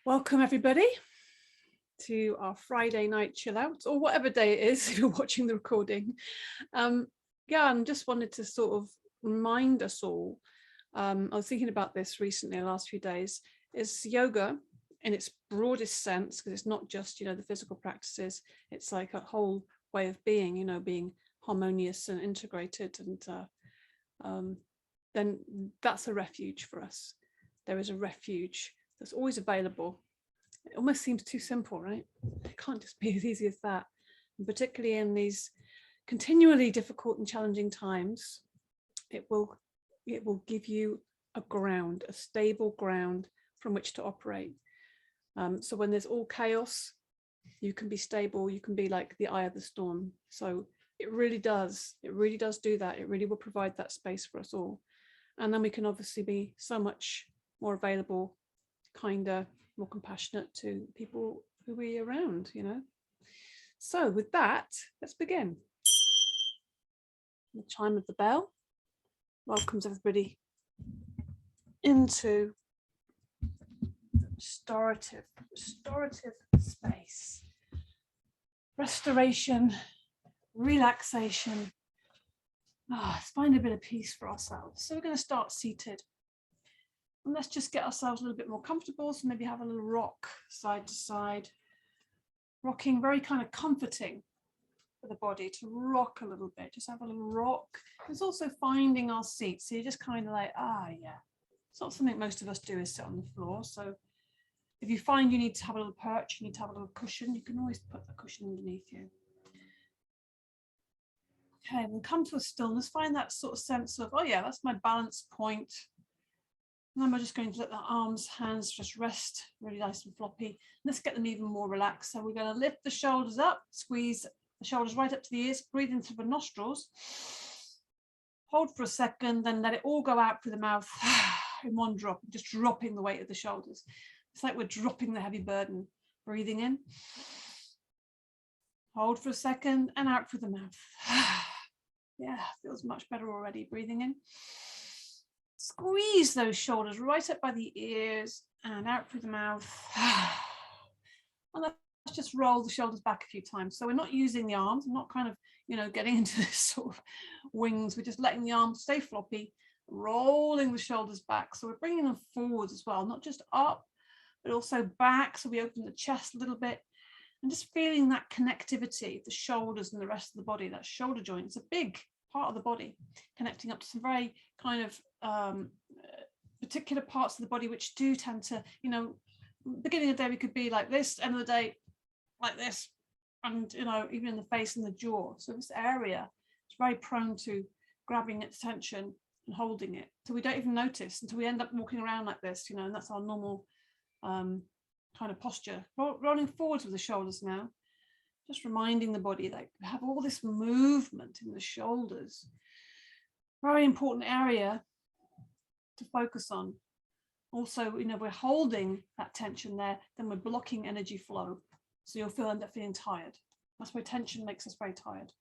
Welcome everybody to our Friday night chill out, or whatever day it is if you're watching the recording. Yeah, I just wanted to sort of remind us all, I was thinking about this recently in the last few days, is yoga in its broadest sense, because it's not just, the physical practices, it's like a whole way of being, being harmonious and integrated, and then that's a refuge for us. There is a refuge that's always available. It almost seems too simple, right? It can't just be as easy as that. And particularly in these continually difficult and challenging times, it will give you a ground, a stable ground from which to operate. So when there's all chaos, you can be stable, you can be like the eye of the storm. So it really does do that. It really will provide that space for us all. And then we can obviously be so much more available, kinder, more compassionate to people who we're around, So with that, let's begin. The chime of the bell welcomes everybody into the restorative space. Restoration, relaxation. Let's find a bit of peace for ourselves. So we're going to start seated. And let's just get ourselves a little bit more comfortable. So maybe have a little rock side to side. Rocking, very kind of comforting for the body to rock a little bit. Just have a little rock. It's also finding our seat. So you're just kind of like, yeah. It's not something most of us do, is sit on the floor. So if you find you need to have a little perch, you need to have a little cushion, you can always put the cushion underneath you. Okay, we'll come to a stillness. Find that sort of sense of, oh yeah, that's my balance point. And then we're just going to let the arms, hands just rest really nice and floppy. Let's get them even more relaxed. So we're going to lift the shoulders up, squeeze the shoulders right up to the ears, breathe in through the nostrils. Hold for a second, then let it all go out through the mouth in one drop, just dropping the weight of the shoulders. It's like we're dropping the heavy burden. Breathing in. Hold for a second and out through the mouth. Yeah, feels much better already. Breathing in. Squeeze those shoulders right up by the ears and out through the mouth. And let's just roll the shoulders back a few times. So we're not using the arms, not kind of, getting into this sort of wings. We're just letting the arms stay floppy, rolling the shoulders back. So we're bringing them forwards as well, not just up, but also back. So we open the chest a little bit and just feeling that connectivity of the shoulders and the rest of the body. That shoulder joint is a big part of the body, connecting up to some very kind of particular parts of the body which do tend to, beginning of the day we could be like this, end of the day like this, and even in the face and the jaw. So this area is very prone to grabbing its attention and holding it, so we don't even notice until we end up walking around like this, and that's our normal kind of posture. Rolling forwards with the shoulders now, just reminding the body that we have all this movement in the shoulders. Very important area to focus on. Also, we're holding that tension there, then we're blocking energy flow. So you'll end up feeling tired. That's why tension makes us very tired.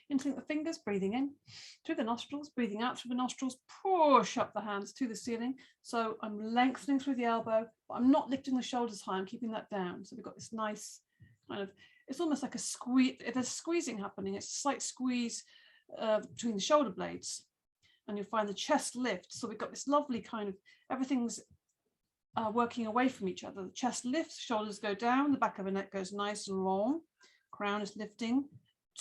Interlink the fingers, breathing in through the nostrils, breathing out through the nostrils, push up the hands to the ceiling. So I'm lengthening through the elbow, but I'm not lifting the shoulders high, I'm keeping that down. So we've got this nice kind of, it's almost like a squeeze. If there's squeezing happening, it's a slight squeeze between the shoulder blades. And you'll find the chest lift. So we've got this lovely kind of, everything's working away from each other. The chest lifts, shoulders go down, the back of the neck goes nice and long. Crown is lifting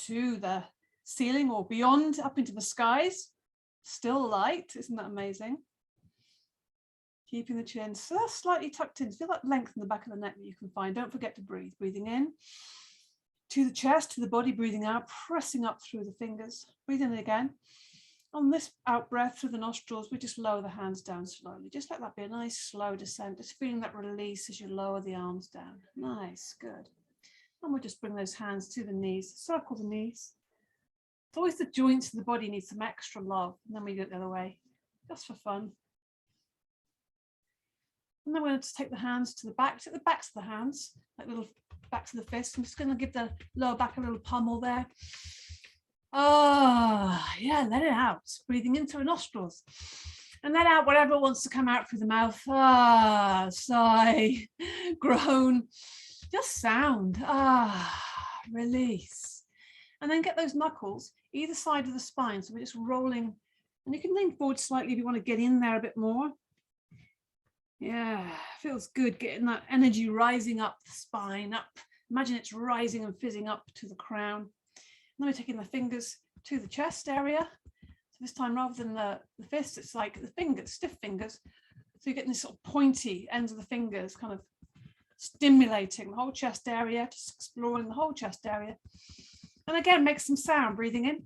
to the ceiling or beyond, up into the skies. Still light, isn't that amazing? Keeping the chin so slightly tucked in. Feel that length in the back of the neck that you can find. Don't forget to breathe. Breathing in to the chest, to the body, breathing out, pressing up through the fingers. Breathing in again. On this out breath through the nostrils, we just lower the hands down slowly. Just let that be a nice slow descent. Just feeling that release as you lower the arms down. Nice, good. And we'll just bring those hands to the knees, circle the knees. It's always the joints of the body need some extra love. And then we do it the other way, just for fun. And then we're going to take the hands to the back, take the backs of the hands, like little backs of the fists. I'm just going to give the lower back a little pummel there. Yeah, let it out. Breathing in through the nostrils. And let out whatever wants to come out through the mouth. Ah, sigh, groan, just sound. Ah, release. And then get those knuckles either side of the spine. So we're just rolling. And you can lean forward slightly if you want to get in there a bit more. Yeah, feels good getting that energy rising up the spine, up. Imagine it's rising and fizzing up to the crown. And then we're taking the fingers to the chest area. So this time, rather than the fist, it's like the fingers, stiff fingers. So you're getting this sort of pointy ends of the fingers, kind of stimulating the whole chest area, just exploring the whole chest area. And again, make some sound, breathing in.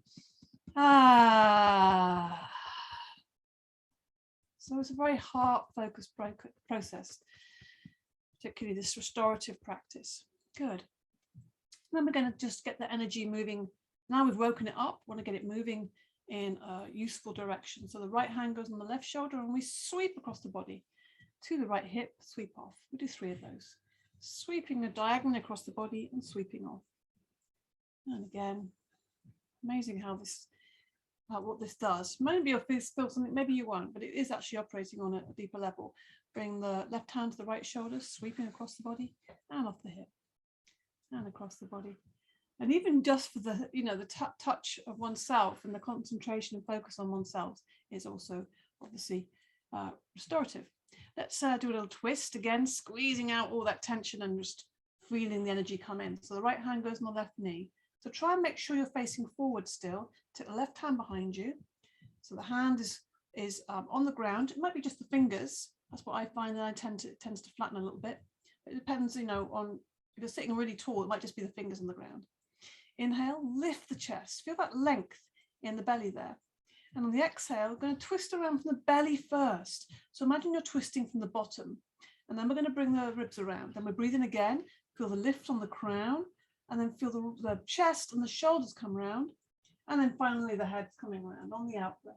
Ah. So it's a very heart-focused process, particularly this restorative practice. Good. Then we're going to just get the energy moving. Now we've woken it up, want to get it moving in a useful direction. So the right hand goes on the left shoulder and we sweep across the body to the right hip, sweep off. We do 3 of those. Sweeping diagonally across the body and sweeping off. And again, amazing how this what this does. Maybe you'll feel something, maybe you won't, but it is actually operating on a deeper level. Bring the left hand to the right shoulder, sweeping across the body and off the hip and across the body. And even just for the, the touch of oneself and the concentration and focus on oneself is also obviously restorative. Let's do a little twist again, squeezing out all that tension and just feeling the energy come in. So the right hand goes on the left knee. So try and make sure you're facing forward still. Take the left hand behind you. So the hand is on the ground. It might be just the fingers. That's what I find, that tends to flatten a little bit. It depends, on if you're sitting really tall, it might just be the fingers on the ground. Inhale, lift the chest. Feel that length in the belly there. And on the exhale, we're going to twist around from the belly first. So imagine you're twisting from the bottom. And then we're going to bring the ribs around. Then we're breathing again. Feel the lift on the crown. And then feel the chest and the shoulders come around. And then finally the head's coming around on the out breath.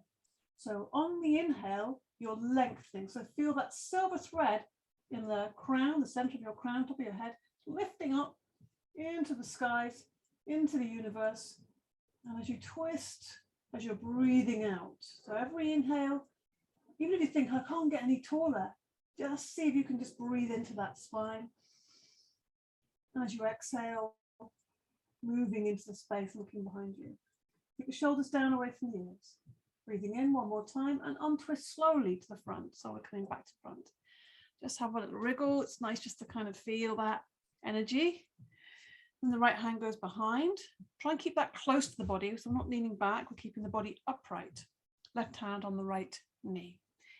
So on the inhale, you're lengthening. So feel that silver thread in the crown, the center of your crown, top of your head, lifting up into the skies, into the universe. And as you twist, as you're breathing out. So every inhale, even if you think, I can't get any taller, just see if you can just breathe into that spine. And as you exhale, moving into the space, looking behind you. Keep the shoulders down away from the ears. Breathing in one more time and untwist slowly to the front. So we're coming back to front. Just have a little wriggle. It's nice just to kind of feel that energy. And the right hand goes behind. Try and keep that close to the body. So we're not leaning back. We're keeping the body upright. Left hand on the right knee.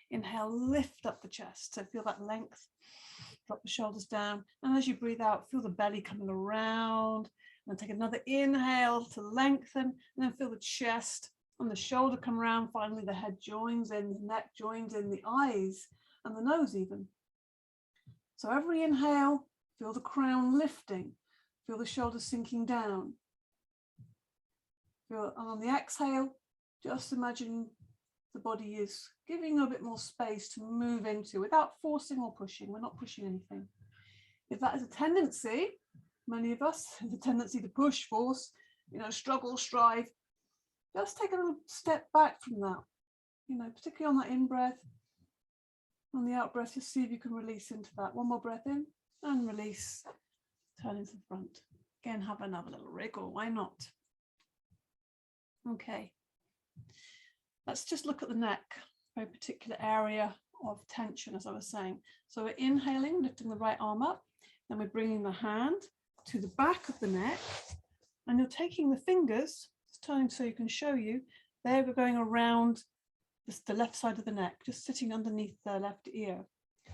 Inhale, lift up the chest. So feel that length. Drop the shoulders down. And as you breathe out, feel the belly coming around. And take another inhale to lengthen. And then feel the chest and the shoulder come around. Finally, the head joins in, the neck joins in, the eyes and the nose even. So every inhale, feel the crown lifting. Feel the shoulders sinking down. And on the exhale, just imagine the body is giving a bit more space to move into without forcing or pushing. We're not pushing anything. If that is a tendency, many of us have the tendency to push, force, struggle, strive. Just take a little step back from that, particularly on that in-breath. On the out-breath, just see if you can release into that. One more breath in and release. Turn into the front. Again, have another little wriggle. Why not? Okay. Let's just look at the neck, a very particular area of tension, as I was saying. So we're inhaling, lifting the right arm up. Then we're bringing the hand to the back of the neck. And you're taking the fingers, just turning so you can show you, there we're going around the left side of the neck, just sitting underneath the left ear.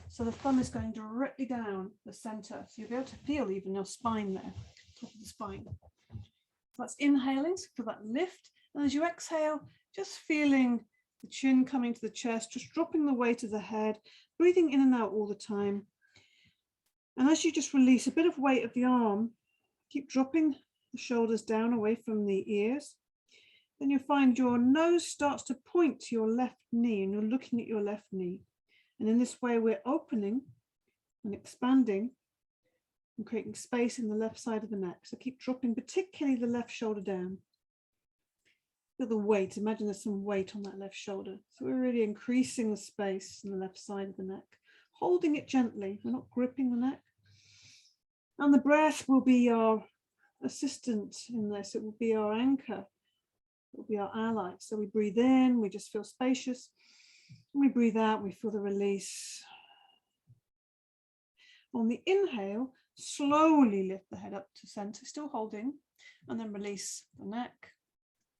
So the thumb is going directly down the center. So you'll be able to feel even your spine there, top of the spine. So that's inhaling, so feel that lift. And as you exhale, just feeling the chin coming to the chest, just dropping the weight of the head, breathing in and out all the time. And as you just release a bit of weight of the arm, keep dropping the shoulders down away from the ears. Then you'll find your nose starts to point to your left knee and you're looking at your left knee. And in this way, we're opening and expanding and creating space in the left side of the neck. So keep dropping, particularly the left shoulder down. Feel the weight. Imagine there's some weight on that left shoulder. So we're really increasing the space in the left side of the neck, holding it gently. We're not gripping the neck. And the breath will be our assistant in this. It will be our anchor. It will be our ally. So we breathe in, we just feel spacious. And we breathe out, we feel the release. On the inhale, slowly lift the head up to center, still holding, and then release the neck.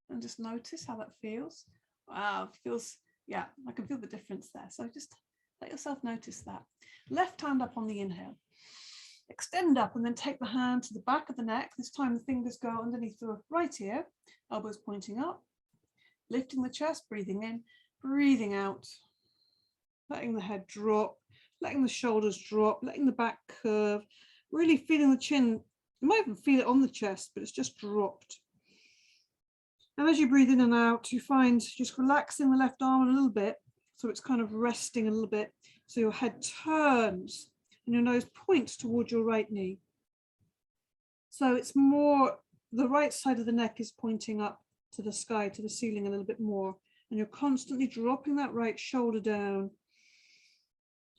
And just notice how that feels. Wow, it feels, yeah, I can feel the difference there. So just let yourself notice that. Left hand up on the inhale. Extend up and then take the hand to the back of the neck. This time the fingers go underneath the right ear, elbows pointing up. Lifting the chest, breathing in, breathing out. Letting the head drop, letting the shoulders drop, letting the back curve. Really feeling the chin. You might even feel it on the chest, but it's just dropped. And as you breathe in and out, you find just relaxing the left arm a little bit. So it's kind of resting a little bit. So your head turns and your nose points towards your right knee. So it's more, the right side of the neck is pointing up to the sky, to the ceiling a little bit more. And you're constantly dropping that right shoulder down.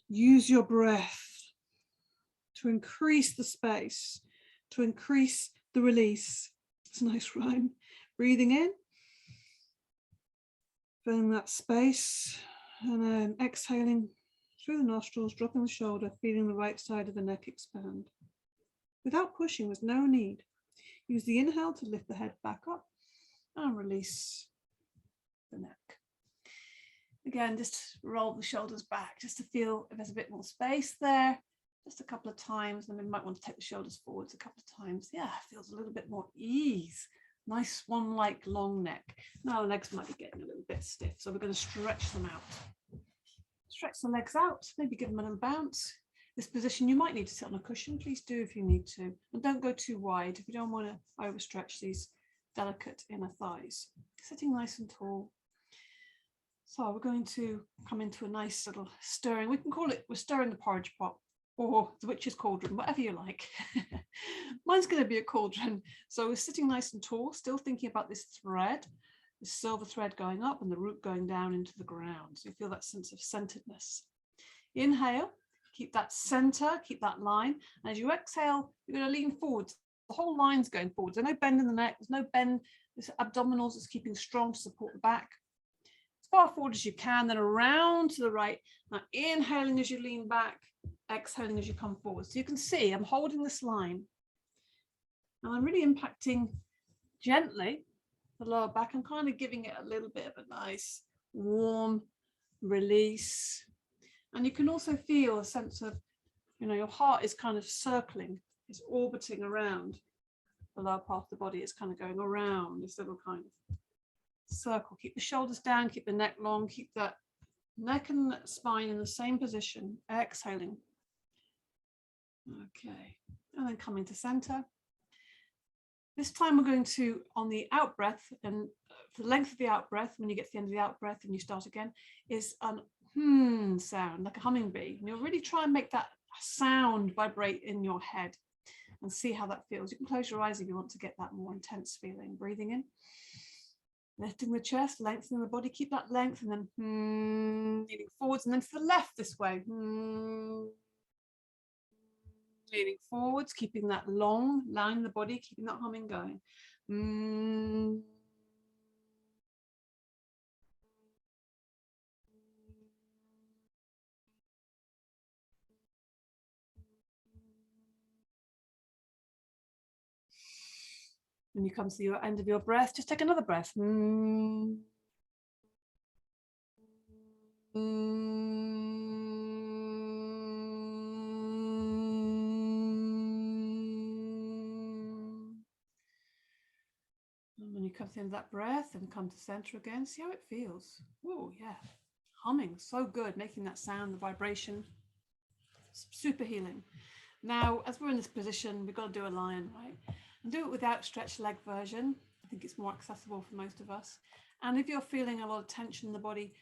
Use your breath to increase the space, to increase the release. It's a nice rhyme. Breathing in, filling that space, and then exhaling through the nostrils, dropping the shoulder, feeling the right side of the neck expand. Without pushing, there's no need. Use the inhale to lift the head back up and release the neck. Again, just roll the shoulders back just to feel if there's a bit more space there. Just a couple of times, and then we might want to take the shoulders forwards a couple of times. Yeah, feels a little bit more ease. Nice swan-like long neck. Now the legs might be getting a little bit stiff, so we're going to stretch them out. Stretch the legs out, maybe give them a little bounce. This position, you might need to sit on a cushion. Please do if you need to. And don't go too wide if you don't want to overstretch these delicate inner thighs. Sitting nice and tall. So we're going to come into a nice little stirring. We can call it, we're stirring the porridge pot, or the witch's cauldron, whatever you like. Mine's going to be a cauldron. So we're sitting nice and tall, still thinking about this thread, this silver thread going up and the root going down into the ground. So you feel that sense of centeredness. Inhale, keep that center, keep that line. And as you exhale, you're going to lean forwards. The whole line's going forwards. There's no bend in the neck. There's no bend. This abdominals is keeping strong to support the back. As far forward as you can, then around to the right. Now inhaling as you lean back, exhaling as you come forward. So you can see I'm holding this line. And I'm really impacting gently the lower back. I'm kind of giving it a little bit of a nice warm release. And you can also feel a sense of, your heart is kind of circling, it's orbiting around the lower part of the body. It's kind of going around this little kind of circle. Keep the shoulders down, keep the neck long, keep that neck and spine in the same position, exhaling. Okay, and then coming to center. This time we're going to, on the out breath, and for the length of the out breath, when you get to the end of the out breath and you start again, is an sound, like a hummingbee. And you'll really try and make that sound vibrate in your head and see how that feels. You can close your eyes if you want to get that more intense feeling. Breathing in, lifting the chest, lengthening the body, keep that length, and then leaning forwards, and then to the left this way. Leaning forwards, keeping that long line in the body, keeping that humming going. When you come to your end of your breath, just take another breath. And when you come to the end of that breath and come to center again, see how it feels. Oh yeah, humming, so good, making that sound, the vibration, super healing. Now, as we're in this position, we've got to do a lion, right? And do it without stretched leg version. I think it's more accessible for most of us. And if you're feeling a lot of tension in the body,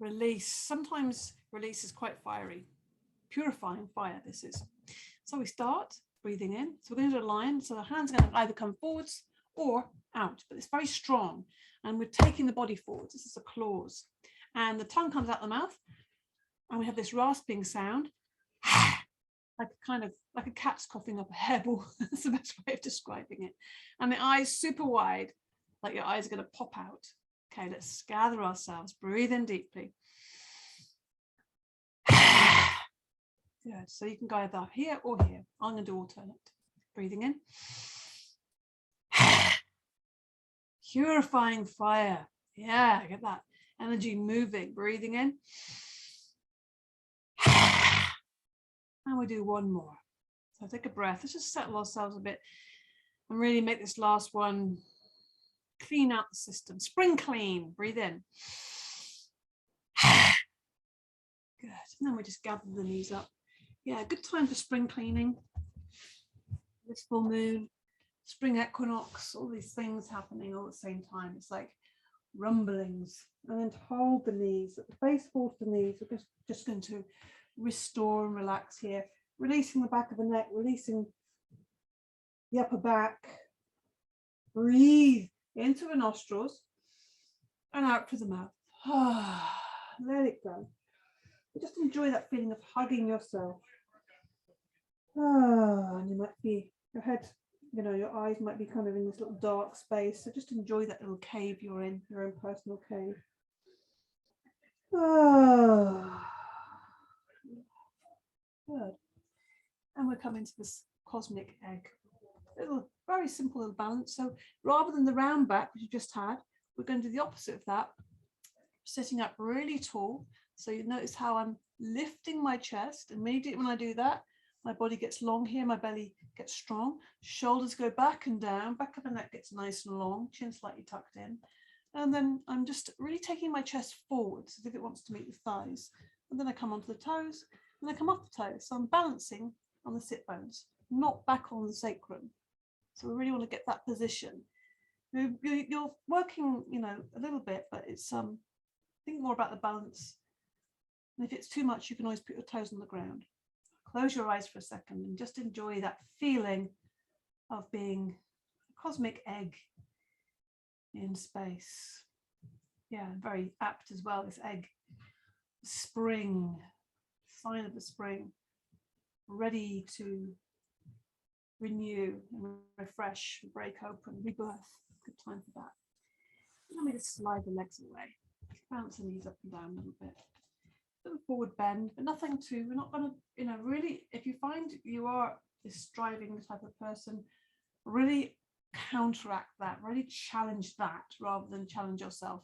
release. Sometimes release is quite fiery, purifying fire this is. So we start breathing in. So we're going to do a lion. So the hands are going to either come forwards or out, but it's very strong. And we're taking the body forwards. This is a clause. And the tongue comes out the mouth. And we have this rasping sound, like a cat's coughing up a hairball. That's the best way of describing it. And the eyes super wide, like your eyes are going to pop out. Okay, let's gather ourselves. Breathe in deeply. Good. So you can go either here or here. I'm going to do alternate. Breathing in. Purifying fire. Yeah, get that energy moving. Breathing in. And we do one more. So take a breath. Let's just settle ourselves a bit and really make this last one clean out the system. Spring clean. Breathe in. Good. And then we just gather the knees up. Yeah, good time for spring cleaning. This full moon, spring equinox, all these things happening all at the same time. It's like rumblings. And then to hold the knees, at the base of the knees, we're just going to restore and relax here, releasing the back of the neck, releasing the upper back. Breathe into the nostrils and out through the mouth. Let it go. Just enjoy that feeling of hugging yourself. And you might be, your head, your eyes might be kind of in this little dark space. So just enjoy that little cave you're in, your own personal cave. Good. And we're coming to this cosmic egg. Very simple little balance. So rather than the round back, which you just had, we're going to do the opposite of that. Sitting up really tall. So you notice how I'm lifting my chest. Immediately when I do that, my body gets long here, my belly gets strong. Shoulders go back and down, back of the neck gets nice and long, chin slightly tucked in. And then I'm just really taking my chest forwards as if it wants to meet the thighs. And then I come onto the toes, and I come off the toes. So I'm balancing on the sit bones, not back on the sacrum. So we really want to get that position. You're working, a little bit, but it's think more about the balance. And if it's too much, you can always put your toes on the ground. Close your eyes for a second and just enjoy that feeling of being a cosmic egg in space. Yeah, very apt as well, this egg. Spring, sign of the spring, ready to renew and refresh, break open, rebirth. Good time for that. Let me just slide the legs away. Bounce the knees up and down a little bit. Little forward bend, but nothing too. We're not going to, really, if you find you are this striving type of person, really counteract that, really challenge that rather than challenge yourself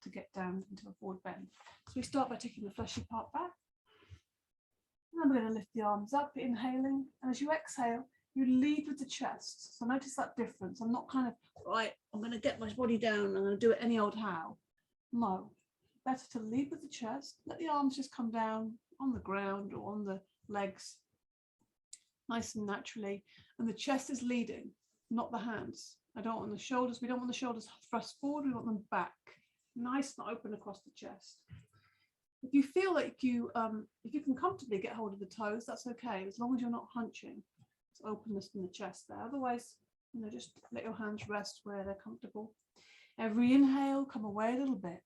to get down into a forward bend. So we start by taking the fleshy part back. And then we're going to lift the arms up, inhaling. And as you exhale, you lead with the chest. So notice that difference. I'm not kind of, right, I'm going to get my body down, I'm going to do it any old how. No. Better to lead with the chest, let the arms just come down on the ground or on the legs, nice and naturally. And the chest is leading, not the hands. I don't want the shoulders, we don't want the shoulders thrust forward, we want them back, nice and open across the chest. If you feel like if you can comfortably get hold of the toes, that's okay, as long as you're not hunching. It's openness in the chest there. Otherwise, just let your hands rest where they're comfortable. Every inhale, come away a little bit.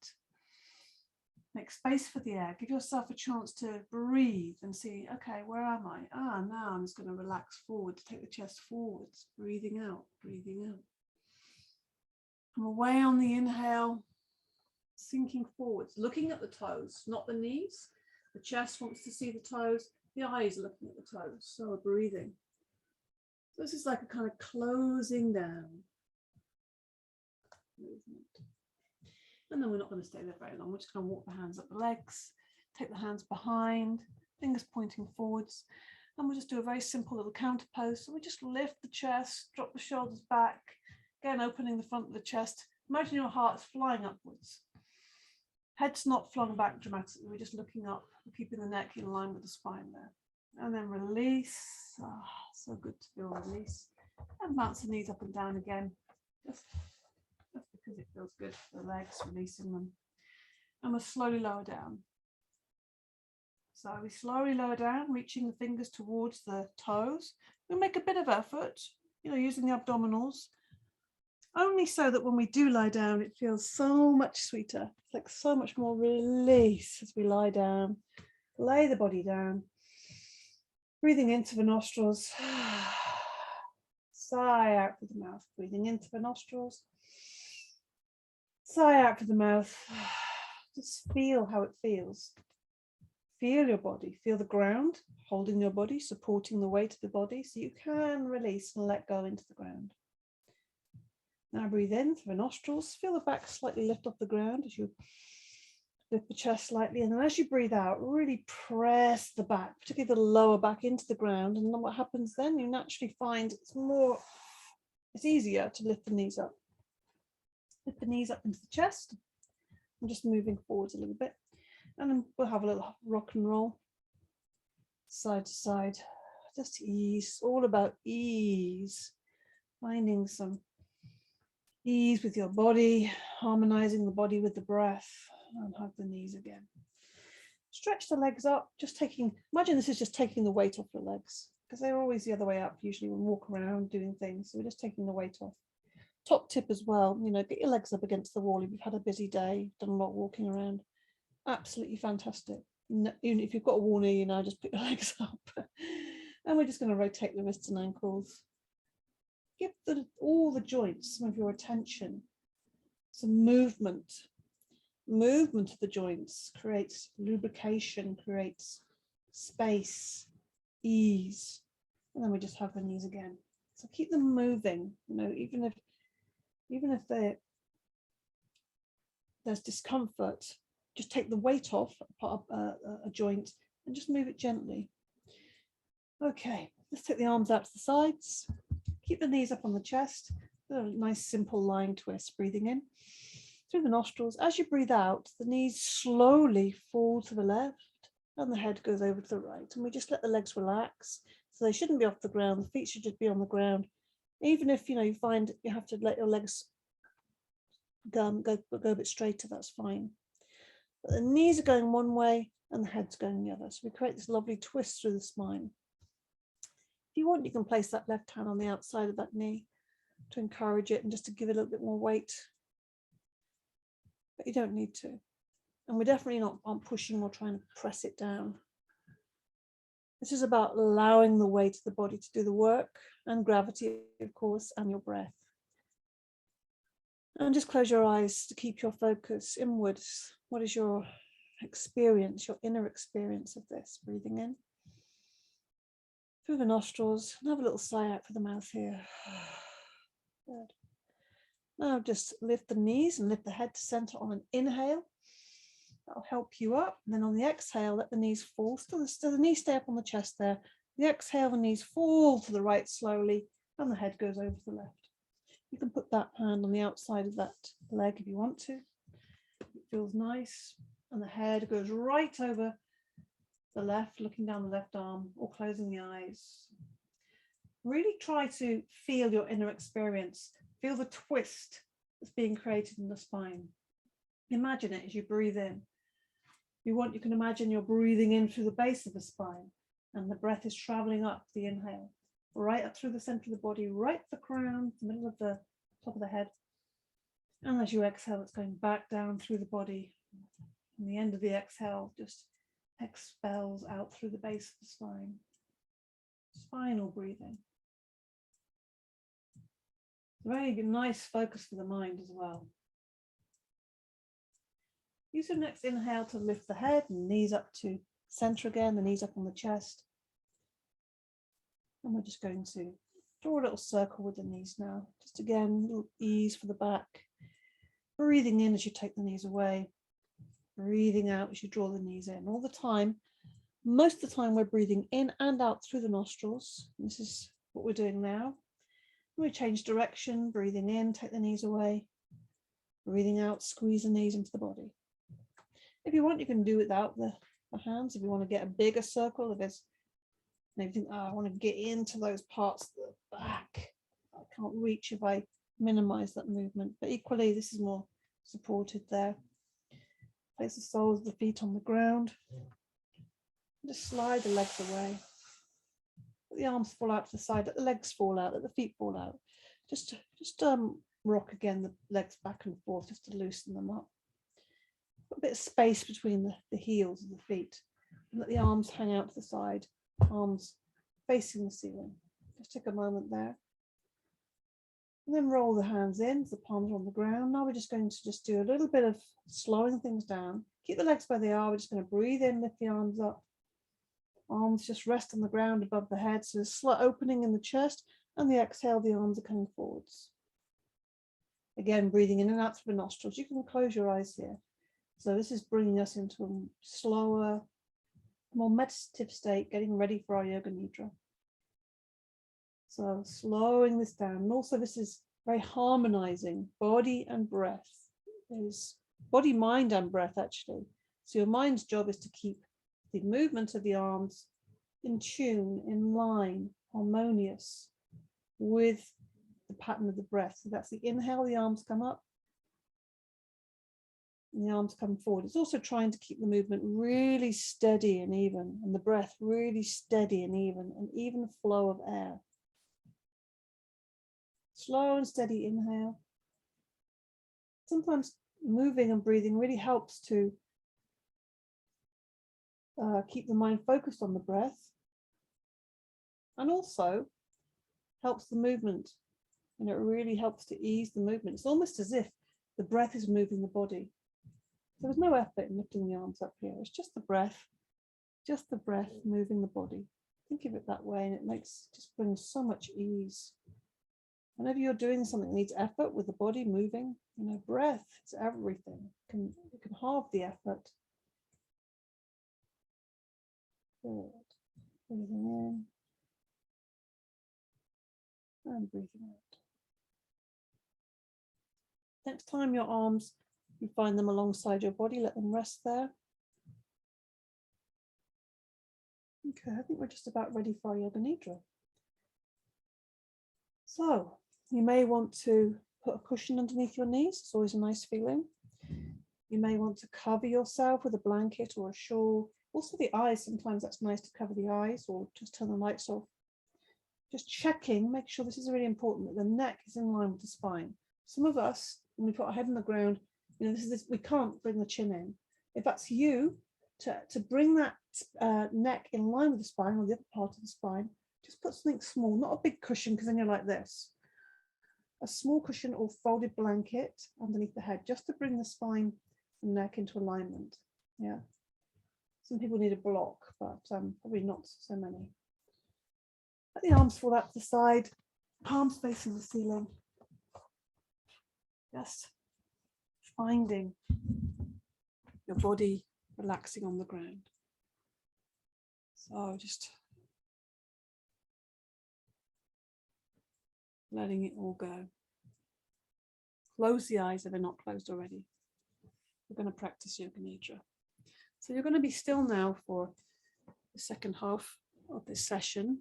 Make space for the air. Give yourself a chance to breathe and see, okay, where am I? Now I'm just going to relax forward, to take the chest forwards, breathing out, breathing out. Come away on the inhale, sinking forwards, looking at the toes, not the knees. The chest wants to see the toes, the eyes are looking at the toes, so we're breathing. So this is like a kind of closing down movement. And then we're not going to stay there very long. We're just going to walk the hands up the legs, take the hands behind, fingers pointing forwards. And we'll just do a very simple little counter pose. So we just lift the chest, drop the shoulders back, again opening the front of the chest. Imagine your heart's flying upwards. Head's not flung back dramatically. We're just looking up, keeping the neck in line with the spine there. And then release. So good to feel release. And bounce the knees up and down again. Just because it feels good for the legs, releasing them. And we'll slowly lower down. So we slowly lower down, reaching the fingers towards the toes. We'll make a bit of effort, using the abdominals. only so that when we do lie down, it feels so much sweeter. It's like so much more release as we lie down. Lay the body down. Breathing into the nostrils. Sigh out through the mouth. Breathing into the nostrils. Sigh out through the mouth. Just feel how it feels. Feel your body. Feel the ground holding your body, supporting the weight of the body so you can release and let go into the ground. Now breathe in through the nostrils. Feel the back slightly lift off the ground as you lift the chest slightly. And then as you breathe out, really press the back, particularly the lower back, into the ground. And then what happens then? You naturally find it's easier to lift the knees up. Lift the knees up into the chest. I'm just moving forwards a little bit. And then we'll have a little rock and roll. Side to side. Just ease. All about ease. Finding some ease with your body, harmonizing the body with the breath, and hug the knees again. Stretch the legs up, imagine this is just taking the weight off your legs, because they're always the other way up usually when we walk around doing things. So we're just taking the weight off. Top tip as well, get your legs up against the wall if you've had a busy day, done a lot of walking around. Absolutely fantastic. Even if you've got a wall near you now, just put your legs up. And we're just going to rotate the wrists and ankles. Give all the joints some of your attention. Some movement. Movement of the joints creates lubrication, creates space, ease. And then we just hug the knees again. So keep them moving, even if there's discomfort, just take the weight off a joint and just move it gently. Okay, let's take the arms out to the sides. Keep the knees up on the chest. A nice simple lying twist, breathing in through the nostrils. As you breathe out, the knees slowly fall to the left and the head goes over to the right. And we just let the legs relax. So they shouldn't be off the ground. The feet should just be on the ground. Even if you find you have to let your legs go a bit straighter, that's fine. But the knees are going one way and the head's going the other. So we create this lovely twist through the spine. If you want, you can place that left hand on the outside of that knee to encourage it and just to give it a little bit more weight. But you don't need to. And we're definitely aren't pushing or trying to press it down. This is about allowing the weight of the body to do the work, and gravity, of course, and your breath. And just close your eyes to keep your focus inwards. What is your experience, your inner experience of this? Breathing in through the nostrils, and have a little sigh out for the mouth here. Good. Now just lift the knees and lift the head to center on an inhale. That'll help you up. And then on the exhale, let the knees fall. Still the knees stay up on the chest there. The exhale, the knees fall to the right slowly, and the head goes over to the left. You can put that hand on the outside of that leg if you want to. It feels nice. And the head goes right over the left, looking down the left arm or closing the eyes. Really try to feel your inner experience. Feel the twist that's being created in the spine. Imagine it as you breathe in. If you want, you can imagine you're breathing in through the base of the spine and the breath is traveling up the inhale, right up through the center of the body, right to the crown, the middle of the top of the head. And as you exhale, it's going back down through the body. And the end of the exhale just expels out through the base of the spine. Spinal breathing. Very nice focus for the mind as well. Use your next inhale to lift the head and knees up to center again, the knees up on the chest. And we're just going to draw a little circle with the knees now. Just again, a little ease for the back. Breathing in as you take the knees away. Breathing out as you draw the knees in. All the time, most of the time we're breathing in and out through the nostrils. This is what we're doing now. We change direction, breathing in, take the knees away. Breathing out, squeeze the knees into the body. If you want, you can do it without the hands. If you want to get a bigger circle, if there's maybe think, I want to get into those parts of the back. I can't reach if I minimize that movement. But equally, this is more supported there. Place the soles of the feet on the ground. Just slide the legs away. Let the arms fall out to the side. Let the legs fall out. Let the feet fall out. Just rock again the legs back and forth just to loosen them up. Put a bit of space between the heels of the feet. And let the arms hang out to the side, arms facing the ceiling. Just take a moment there. And then roll the hands in, the palms are on the ground. Now we're just going to do a little bit of slowing things down. Keep the legs where they are. We're just going to breathe in, lift the arms up. Arms just rest on the ground above the head. So there's a slight opening in the chest, and the exhale, the arms are coming forwards. Again, breathing in and out through the nostrils. You can close your eyes here. So this is bringing us into a slower, more meditative state, getting ready for our Yoga Nidra. So slowing this down. And also this is very harmonizing body and breath. There's body, mind, and breath actually. So your mind's job is to keep the movement of the arms in tune, in line, harmonious with the pattern of the breath. So that's the inhale, the arms come up, and the arms come forward. It's also trying to keep the movement really steady and even, and the breath really steady and even flow of air. Slow and steady inhale. Sometimes moving and breathing really helps to keep the mind focused on the breath, and also helps the movement. You know, it really helps to ease the movement. It's almost as if the breath is moving the body. So there's no effort in lifting the arms up here. It's just the breath moving the body. Think of it that way, and it just brings so much ease. Whenever you're doing something that needs effort with the body moving, you know, breath is everything. It can halve the effort. Good. Breathing in and breathing out. Next time your arms, you find them alongside your body, let them rest there. Okay, I think we're just about ready for our Yoga Nidra. So you may want to put a cushion underneath your knees. It's always a nice feeling. You may want to cover yourself with a blanket or a shawl. Also the eyes, sometimes that's nice to cover the eyes, or just turn the lights off. Just checking, make sure, this is really important, that the neck is in line with the spine. Some of us, when we put our head on the ground, you know, we can't bring the chin in. If that's you, to bring that neck in line with the spine, or the other part of the spine, just put something small, not a big cushion, because then you're like this. A small cushion or folded blanket underneath the head, just to bring the spine and neck into alignment. Yeah. Some people need a block, but probably not so many. Let the arms fall out to the side, palms facing the ceiling. Just finding your body relaxing on the ground. So just letting it all go. Close the eyes if they're not closed already. We're going to practice Yoga Nidra. So you're going to be still now for the second half of this session.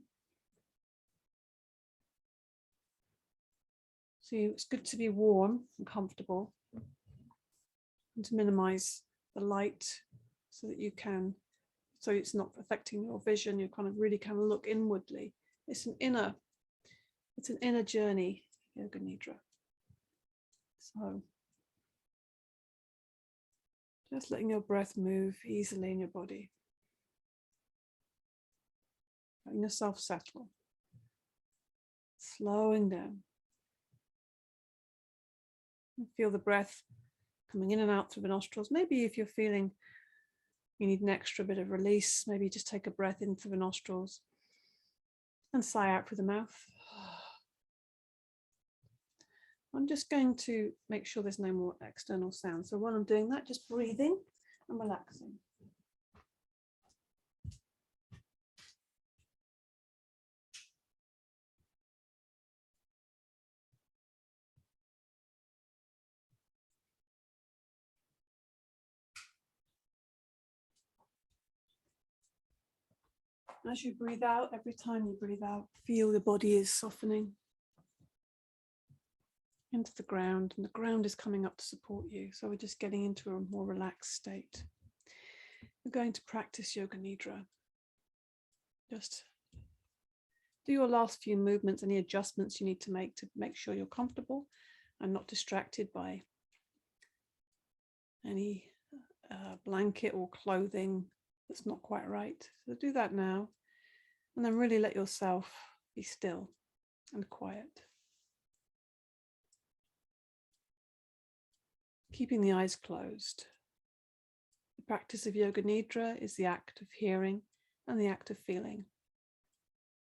So it's good to be warm and comfortable, and to minimize the light so that you can, so it's not affecting your vision. You really look inwardly. It's an inner journey, Yoga Nidra. So just letting your breath move easily in your body. Letting yourself settle. Slowing down. And feel the breath coming in and out through the nostrils. Maybe if you're feeling you need an extra bit of release, maybe just take a breath in through the nostrils and sigh out through the mouth. I'm just going to make sure there's no more external sound. So while I'm doing that, just breathing and relaxing. As you breathe out, every time you breathe out, feel the body is softening into the ground, and the ground is coming up to support you. So we're just getting into a more relaxed state. We're going to practice Yoga Nidra. Just do your last few movements, any adjustments you need to make sure you're comfortable, and not distracted by any blanket or clothing that's not quite right. So do that now, and then really let yourself be still and quiet. Keeping the eyes closed. The practice of Yoga Nidra is the act of hearing and the act of feeling.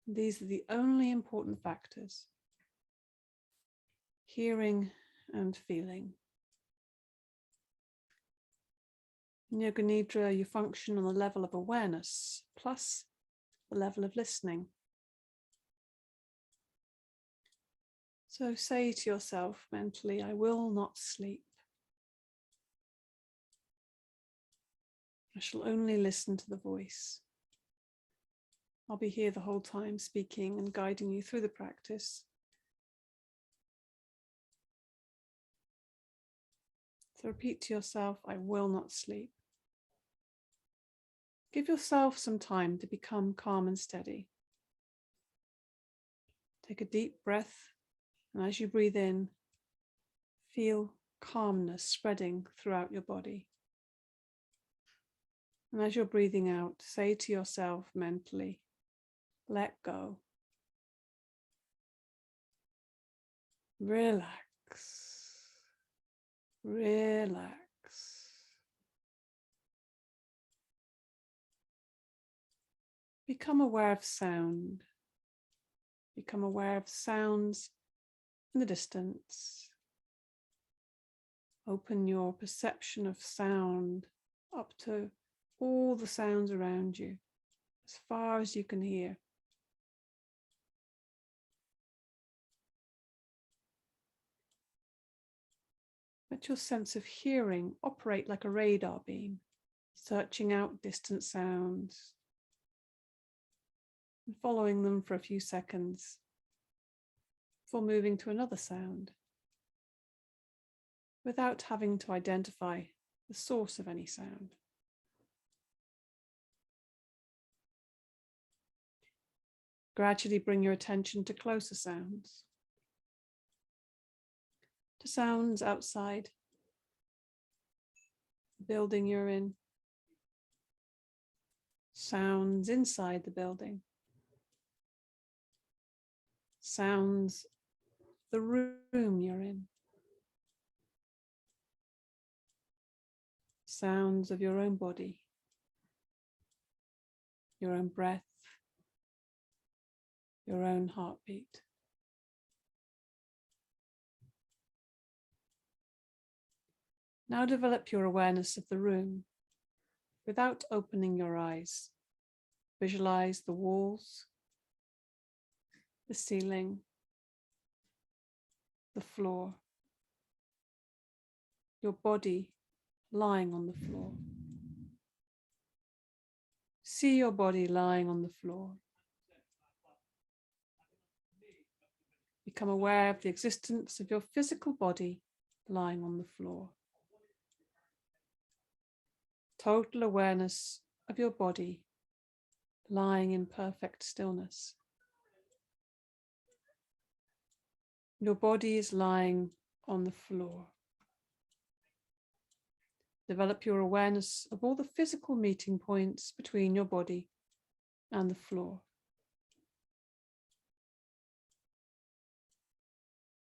These are the only important factors: hearing and feeling. In Yoga Nidra, you function on the level of awareness plus the level of listening. So say to yourself mentally, I will not sleep. I shall only listen to the voice. I'll be here the whole time, speaking and guiding you through the practice. So repeat to yourself, I will not sleep. Give yourself some time to become calm and steady. Take a deep breath, and as you breathe in, feel calmness spreading throughout your body. And as you're breathing out, say to yourself mentally, let go. Relax. Relax. Become aware of sound. Become aware of sounds in the distance. Open your perception of sound up to all the sounds around you, as far as you can hear. Let your sense of hearing operate like a radar beam, searching out distant sounds and following them for a few seconds before moving to another sound, without having to identify the source of any sound. Gradually bring your attention to closer sounds, to sounds outside the building you're in, sounds inside the building, sounds the room you're in, sounds of your own body, your own breath, your own heartbeat. Now develop your awareness of the room without opening your eyes. Visualize the walls, the ceiling, the floor, your body lying on the floor. See your body lying on the floor. Become aware of the existence of your physical body lying on the floor. Total awareness of your body lying in perfect stillness. Your body is lying on the floor. Develop your awareness of all the physical meeting points between your body and the floor.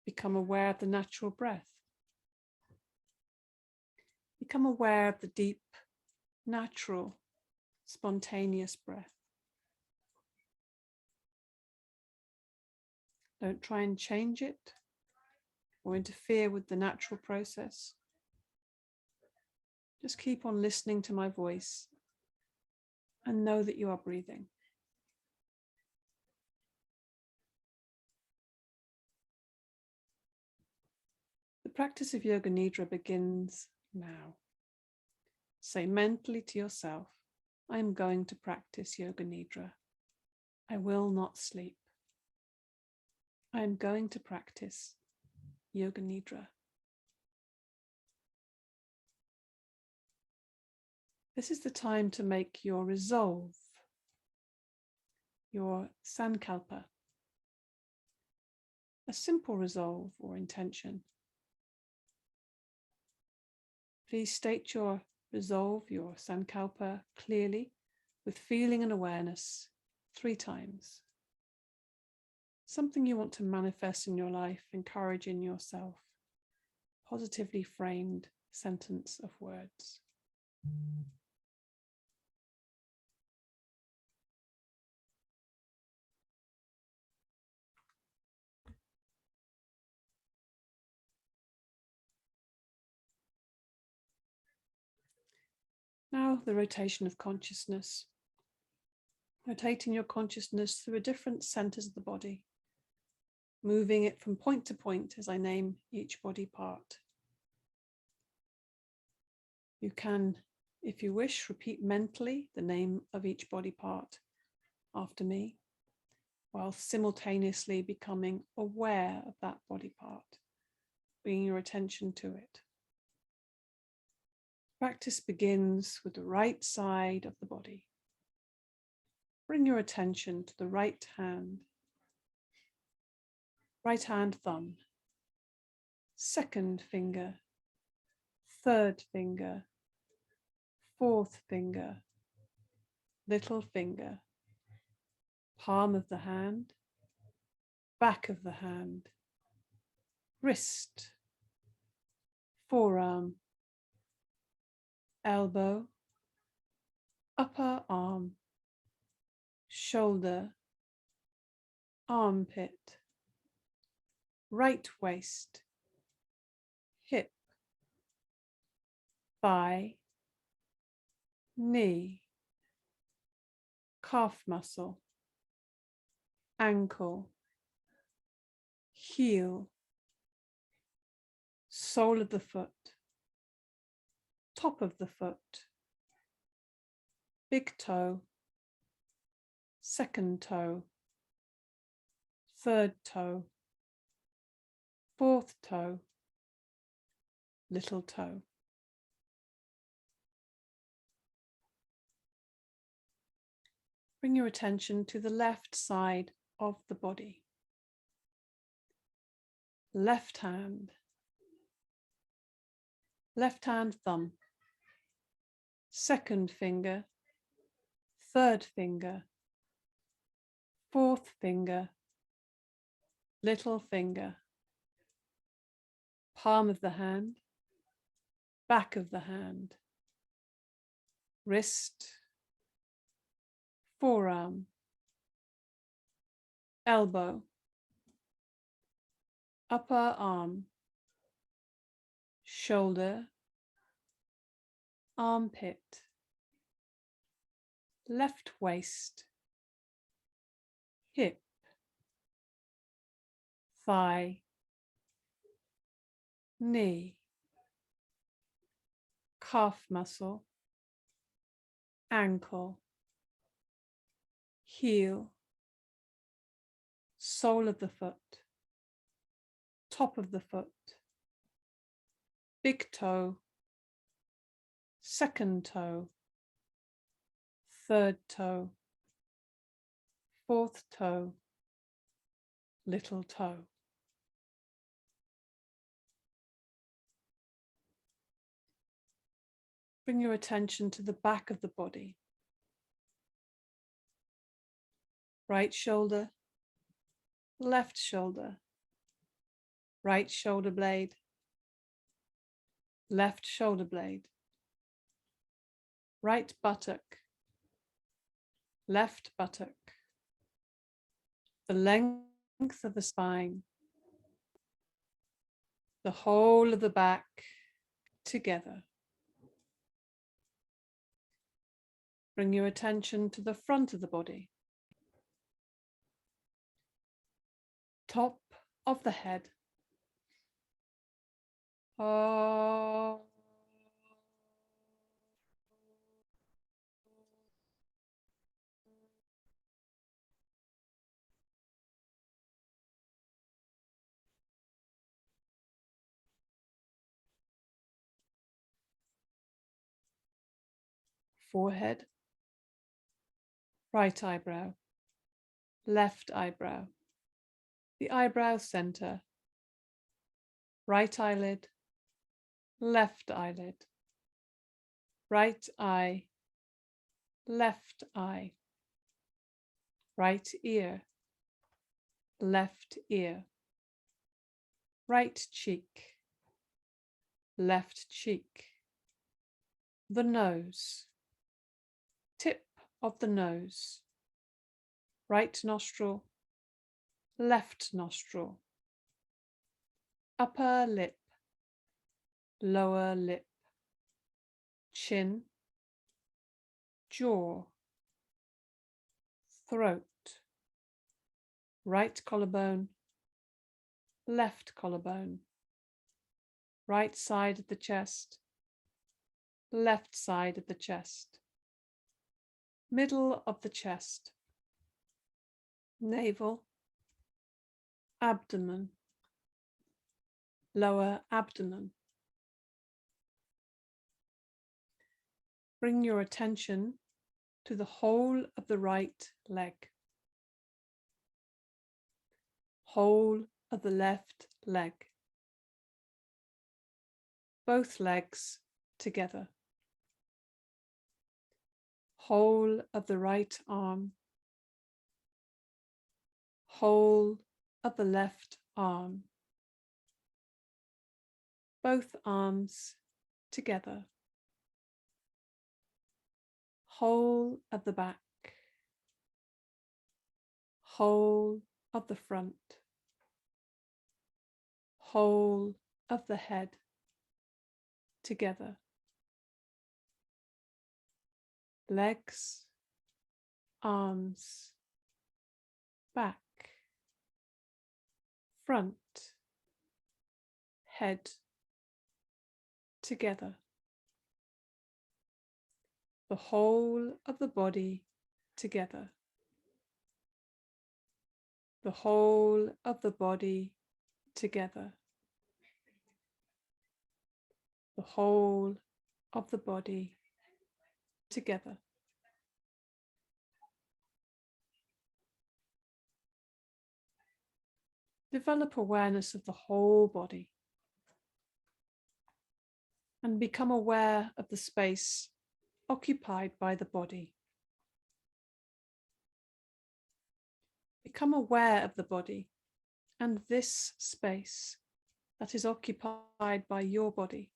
Become aware of the natural breath. Become aware of the deep, natural, spontaneous breath. Don't try and change it or interfere with the natural process. Just keep on listening to my voice and know that you are breathing. The practice of Yoga Nidra begins now. Say mentally to yourself, I am going to practice Yoga Nidra. I will not sleep. I am going to practice Yoga Nidra. This is the time to make your resolve, your sankalpa, a simple resolve or intention Please state your resolve, your sankalpa, clearly with feeling and awareness 3 times. Something you want to manifest in your life, encourage in yourself. Positively framed sentence of words. Now the rotation of consciousness. Rotating your consciousness through different centers of the body, moving it from point to point as I name each body part. You can, if you wish, repeat mentally the name of each body part after me, while simultaneously becoming aware of that body part, bringing your attention to it. Practice begins with the right side of the body. Bring your attention to the right hand thumb, second finger, third finger, fourth finger, little finger, palm of the hand, back of the hand, wrist, forearm, elbow, upper arm, shoulder, armpit, right waist, hip, thigh, knee, calf muscle, ankle, heel, sole of the foot, top of the foot, big toe, second toe, third toe, fourth toe, little toe. Bring your attention to the left side of the body. Left hand thumb, second finger, third finger, fourth finger, little finger, palm of the hand, back of the hand, wrist, forearm, elbow, upper arm, shoulder, armpit, left waist, hip, thigh, knee, calf muscle, ankle, heel, sole of the foot, top of the foot, big toe, second toe, third toe, fourth toe, little toe. Bring your attention to the back of the body. Right shoulder, left shoulder, right shoulder blade, left shoulder blade, right buttock, left buttock, the length of the spine, the whole of the back together. Bring your attention to the front of the body. Top of the head. Forehead, right eyebrow, left eyebrow, the eyebrow center, right eyelid, left eyelid, right eye, left eye, right ear, left ear, right cheek, left cheek, the nose, tip of the nose, right nostril, left nostril, upper lip, lower lip, chin, jaw, throat, right collarbone, left collarbone, right side of the chest, left side of the chest, middle of the chest, navel, abdomen, lower abdomen. Bring your attention to the whole of the right leg, whole of the left leg, both legs together, whole of the right arm, whole of the left arm, both arms together, whole of the back, whole of the front, whole of the head together, legs, arms, back, front, head together, the whole of the body together, the whole of the body together, the whole of the body together. Develop awareness of the whole body and become aware of the space occupied by the body. Become aware of the body and this space that is occupied by your body,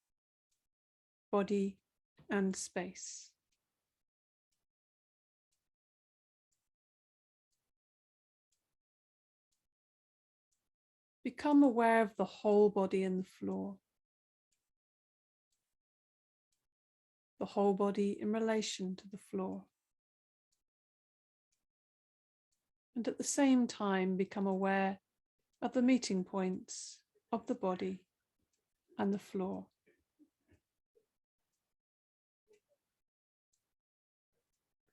body and space. Become aware of the whole body and the floor, the whole body in relation to the floor. And at the same time, become aware of the meeting points of the body and the floor.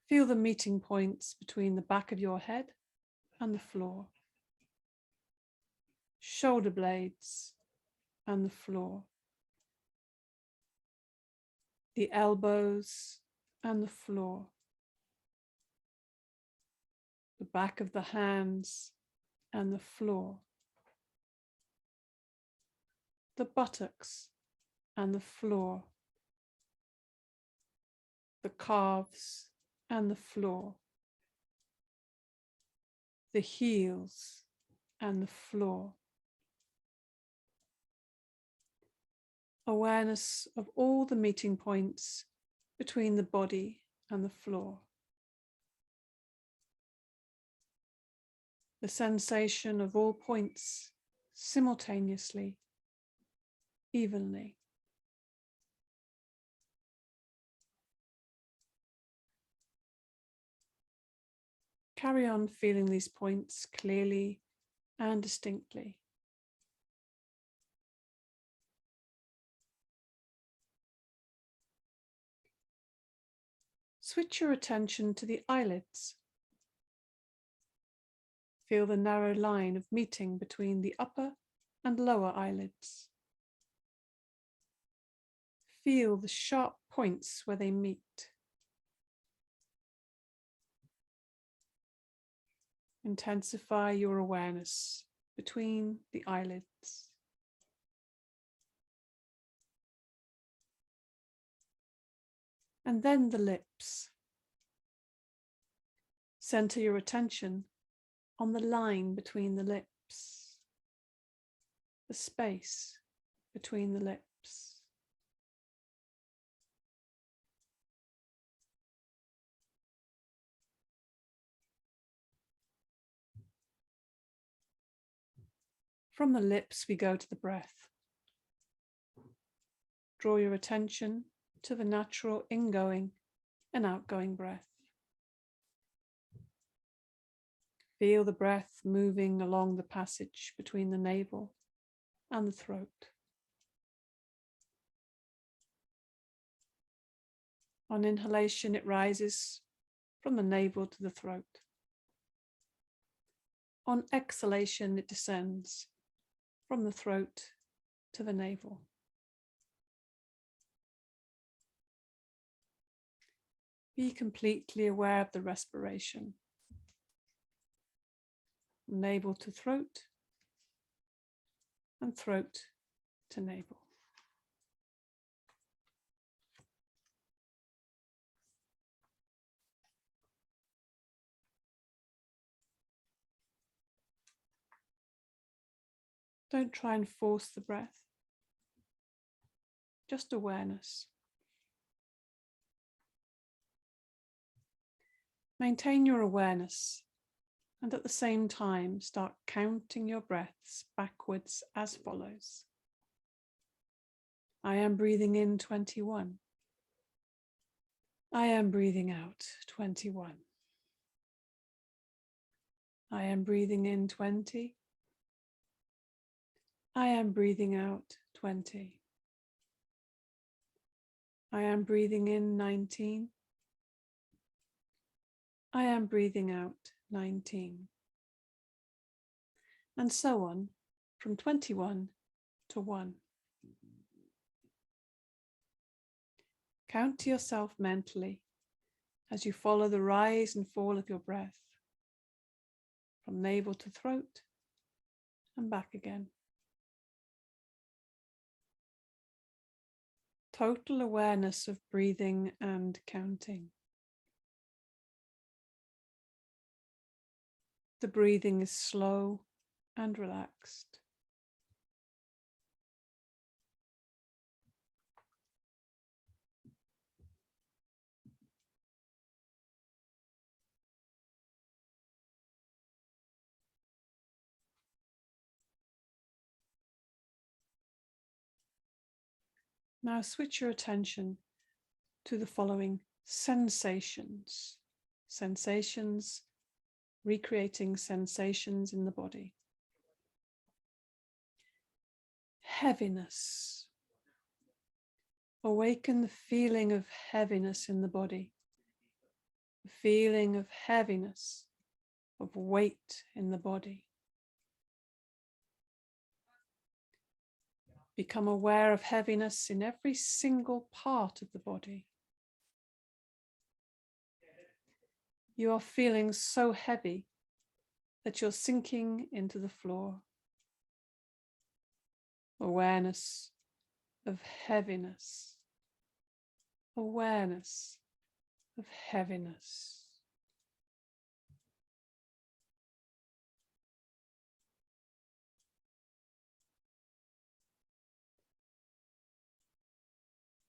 Feel the meeting points between the back of your head and the floor, shoulder blades and the floor, the elbows and the floor, the back of the hands and the floor, the buttocks and the floor, the calves and the floor, the heels and the floor. Awareness of all the meeting points between the body and the floor. The sensation of all points simultaneously, evenly. Carry on feeling these points clearly and distinctly. Switch your attention to the eyelids. Feel the narrow line of meeting between the upper and lower eyelids. Feel the sharp points where they meet. Intensify your awareness between the eyelids. And then the lips. Center your attention on the line between the lips, the space between the lips. From the lips, we go to the breath. Draw your attention to the natural ingoing and outgoing breath. Feel the breath moving along the passage between the navel and the throat. On inhalation, it rises from the navel to the throat. On exhalation, it descends from the throat to the navel. Be completely aware of the respiration. Navel to throat and throat to navel. Don't try and force the breath, just awareness. Maintain your awareness and at the same time start counting your breaths backwards as follows. I am breathing in 21. I am breathing out 21. I am breathing in 20. I am breathing out 20. I am breathing in 19. I am breathing out 19. And so on from 21 to 1. Count to yourself mentally as you follow the rise and fall of your breath from navel to throat and back again. Total awareness of breathing and counting. The breathing is slow and relaxed. Now switch your attention to the following sensations. Sensations, recreating sensations in the body. Heaviness. Awaken the feeling of heaviness in the body. The feeling of heaviness, of weight in the body. Become aware of heaviness in every single part of the body. You are feeling so heavy that you're sinking into the floor. Awareness of heaviness. Awareness of heaviness.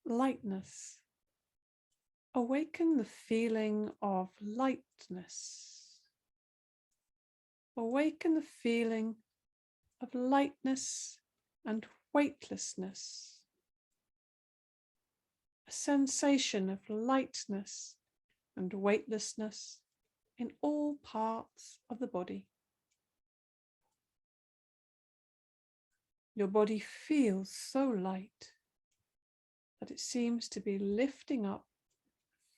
Lightness. Awaken the feeling of lightness. Awaken the feeling of lightness and weightlessness. A sensation of lightness and weightlessness in all parts of the body. Your body feels so light that it seems to be lifting up,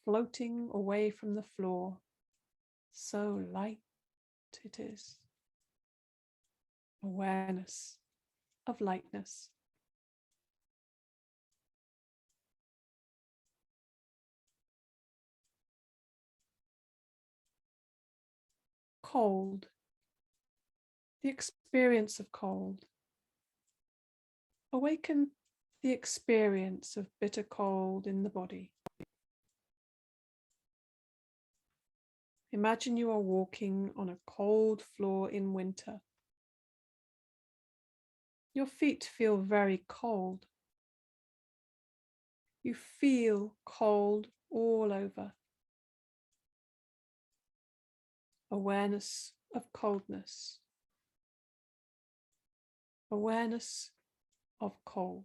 floating away from the floor. So light it is. Awareness of lightness. Cold. The experience of cold. Awaken the experience of bitter cold in the body. Imagine you are walking on a cold floor in winter. Your feet feel very cold. You feel cold all over. Awareness of coldness. Awareness of cold.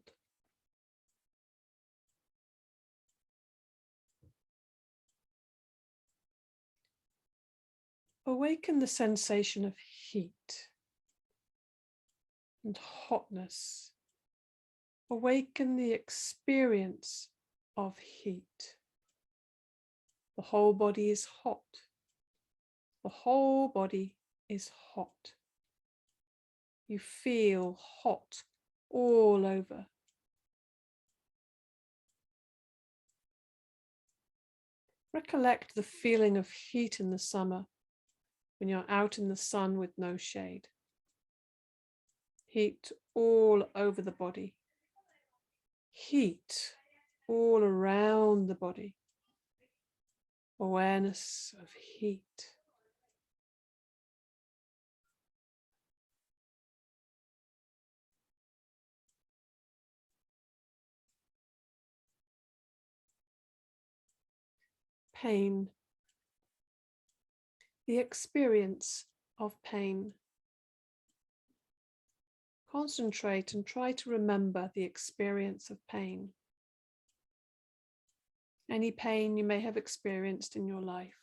Awaken the sensation of heat and hotness. Awaken the experience of heat. The whole body is hot. The whole body is hot. You feel hot all over. Recollect the feeling of heat in the summer when you're out in the sun with no shade. Heat all over the body. Heat all around the body. Awareness of heat. Pain. The experience of pain. Concentrate and try to remember the experience of pain. Any pain you may have experienced in your life,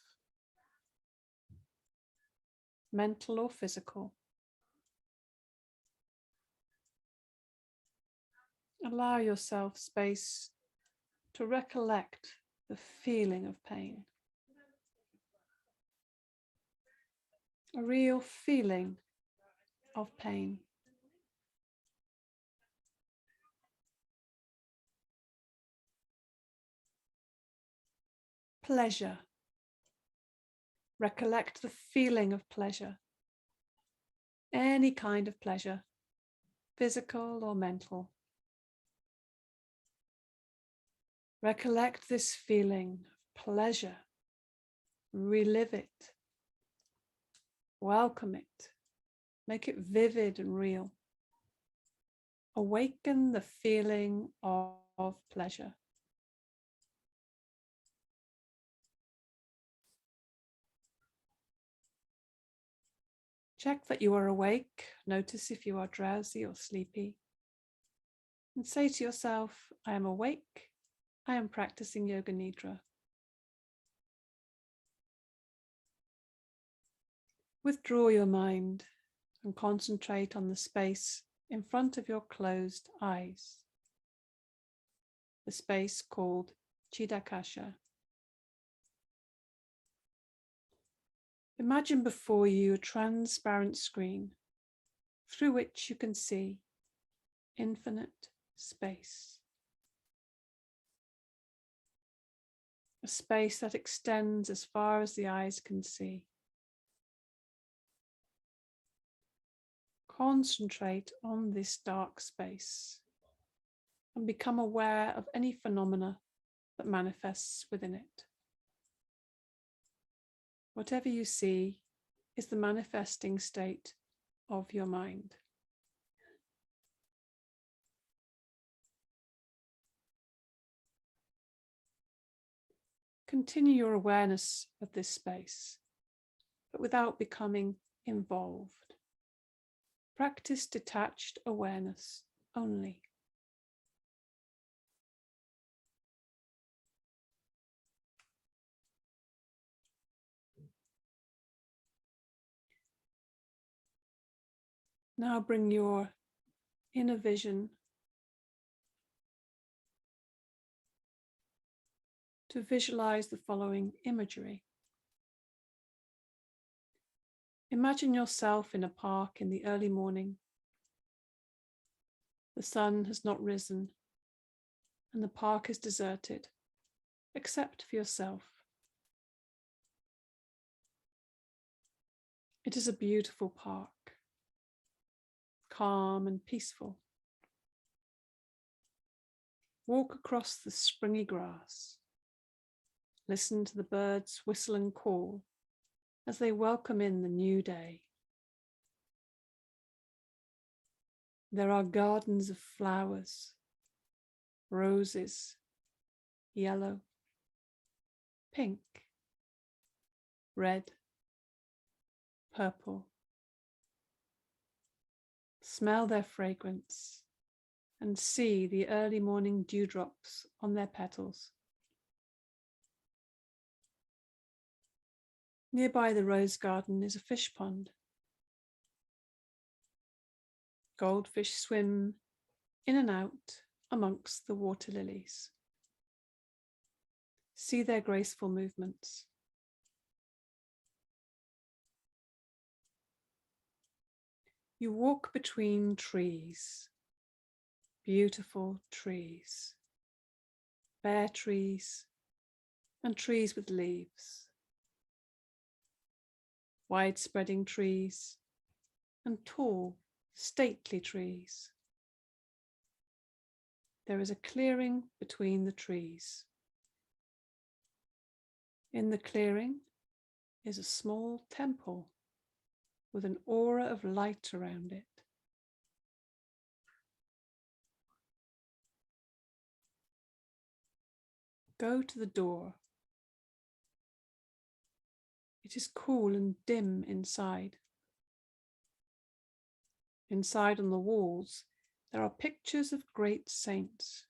mental or physical. Allow yourself space to recollect the feeling of pain. A real feeling of pain. Pleasure. Recollect the feeling of pleasure. Any kind of pleasure, physical or mental. Recollect this feeling of pleasure. Relive it. Welcome it. Make it vivid and real. Awaken the feeling of pleasure. Check that you are awake. Notice if you are drowsy or sleepy. And say to yourself, I am awake. I am practicing Yoga Nidra. Withdraw your mind and concentrate on the space in front of your closed eyes. The space called Chidakasha. Imagine before you a transparent screen through which you can see infinite space. A space that extends as far as the eyes can see. Concentrate on this dark space and become aware of any phenomena that manifests within it. Whatever you see is the manifesting state of your mind. Continue your awareness of this space, but without becoming involved. Practice detached awareness only. Now bring your inner vision to visualize the following imagery. Imagine yourself in a park in the early morning. The sun has not risen and the park is deserted, except for yourself. It is a beautiful park, calm and peaceful. Walk across the springy grass. Listen to the birds whistle and call as they welcome in the new day. There are gardens of flowers, roses, yellow, pink, red, purple. Smell their fragrance and see the early morning dewdrops on their petals. Nearby the rose garden is a fish pond. Goldfish swim in and out amongst the water lilies. See their graceful movements. You walk between trees, beautiful trees, bare trees and trees with leaves, wide-spreading trees and tall, stately trees. There is a clearing between the trees. In the clearing is a small temple with an aura of light around it. Go to the door. It is cool and dim inside. Inside on the walls, there are pictures of great saints.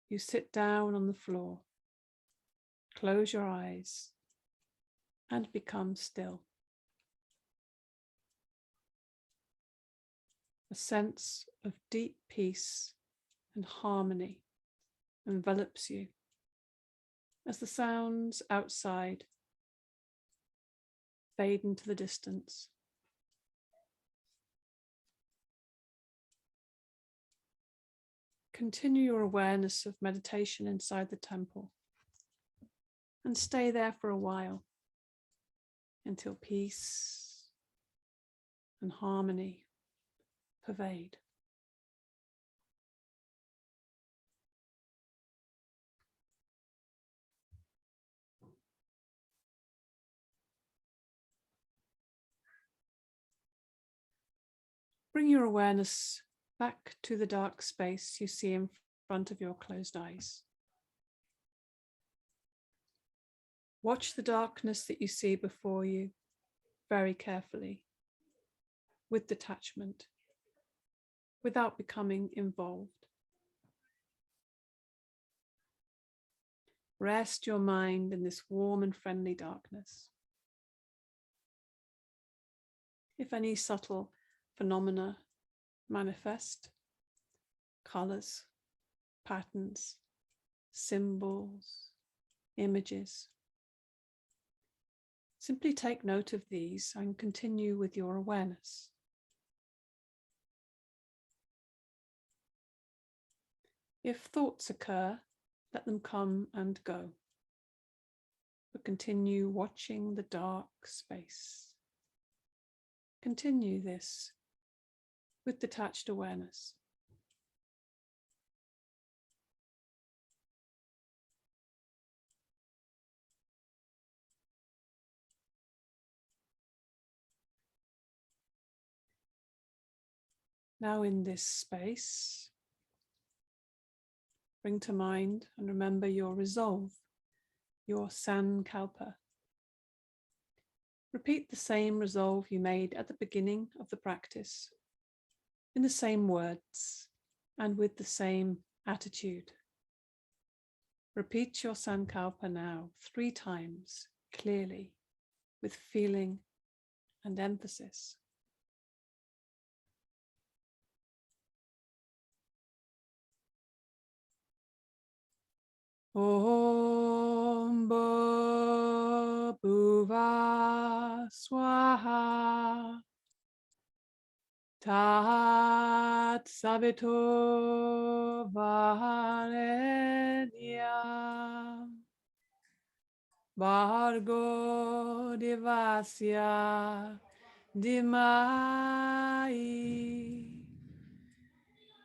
You sit down on the floor, close your eyes, and become still. A sense of deep peace and harmony envelops you as the sounds outside fade into the distance. Continue your awareness of meditation inside the temple and stay there for a while until peace and harmony pervade. Bring your awareness back to the dark space you see in front of your closed eyes. Watch the darkness that you see before you very carefully, with detachment, without becoming involved. Rest your mind in this warm and friendly darkness. If any subtle phenomena manifest, colors, patterns, symbols, images, simply take note of these and continue with your awareness. If thoughts occur, let them come and go, but continue watching the dark space. Continue this with detached awareness. Now in this space, bring to mind and remember your resolve, your sankalpa. Repeat the same resolve you made at the beginning of the practice, in the same words and with the same attitude. Repeat your sankalpa now 3 times, clearly, with feeling and emphasis. Om Bhuva Swaha Tat Savito Varenya Bhargo Devasya Dimai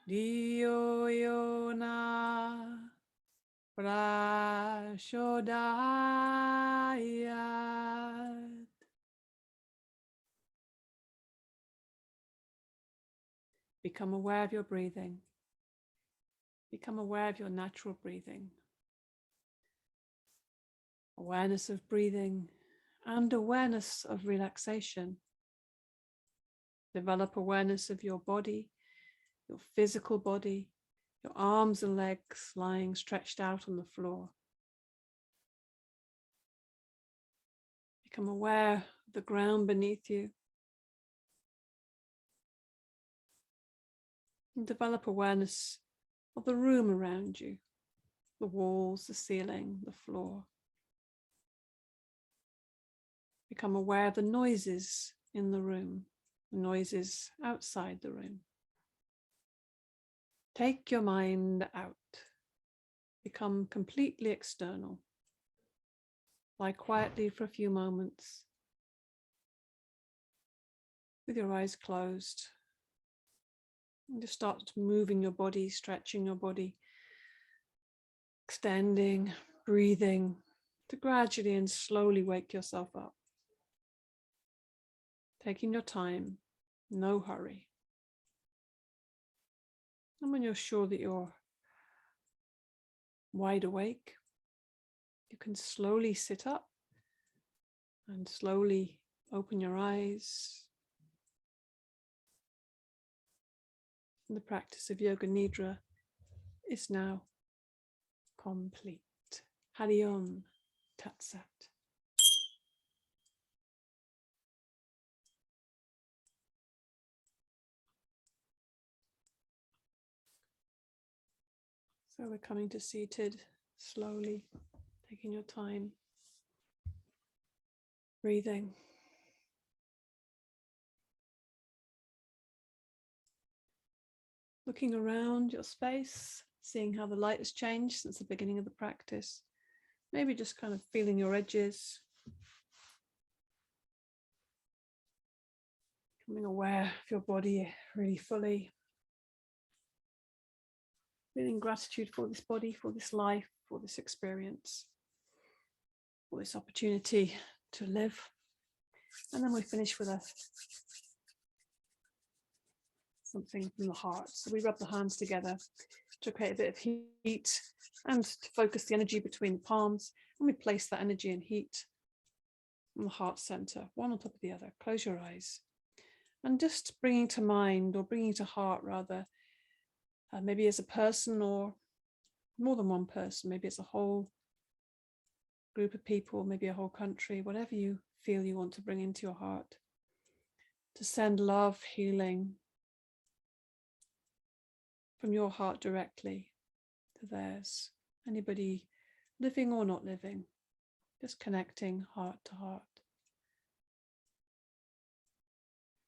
Diyo Yona Prashodayat. Become aware of your breathing. Become aware of your natural breathing. Awareness of breathing and awareness of relaxation. Develop awareness of your body, your physical body, your arms and legs lying stretched out on the floor. Become aware of the ground beneath you. And develop awareness of the room around you, the walls, the ceiling, the floor. Become aware of the noises in the room, the noises outside the room. Take your mind out. Become completely external. Lie quietly for a few moments with your eyes closed. And just start moving your body, stretching your body, extending, breathing, to gradually and slowly wake yourself up. Taking your time, no hurry. And when you're sure that you're wide awake, you can slowly sit up and slowly open your eyes. And the practice of Yoga Nidra is now complete. Hari Om Tat Sat. So we're coming to seated slowly, taking your time, breathing. Looking around your space, seeing how the light has changed since the beginning of the practice. Maybe just kind of feeling your edges. Becoming aware of your body really fully. Feeling gratitude for this body, for this life, for this experience, for this opportunity to live. And then we finish with something from the heart. So we rub the hands together to create a bit of heat and to focus the energy between the palms. And we place that energy and heat in the heart center, one on top of the other. Close your eyes. And just bringing to mind, or bringing to heart rather, maybe as a person or more than one person, maybe it's a whole group of people, maybe a whole country, whatever you feel you want to bring into your heart, to send love, healing from your heart directly to theirs. Anybody living or not living, just connecting heart to heart.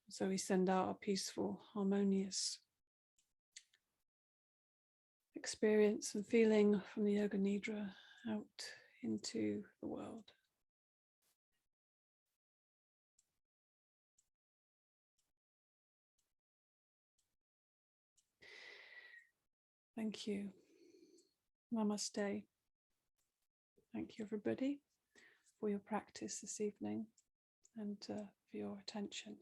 So we send out a peaceful, harmonious experience and feeling from the Yoga Nidra out into the world. Thank you. Namaste. Thank you, everybody, for your practice this evening and for your attention.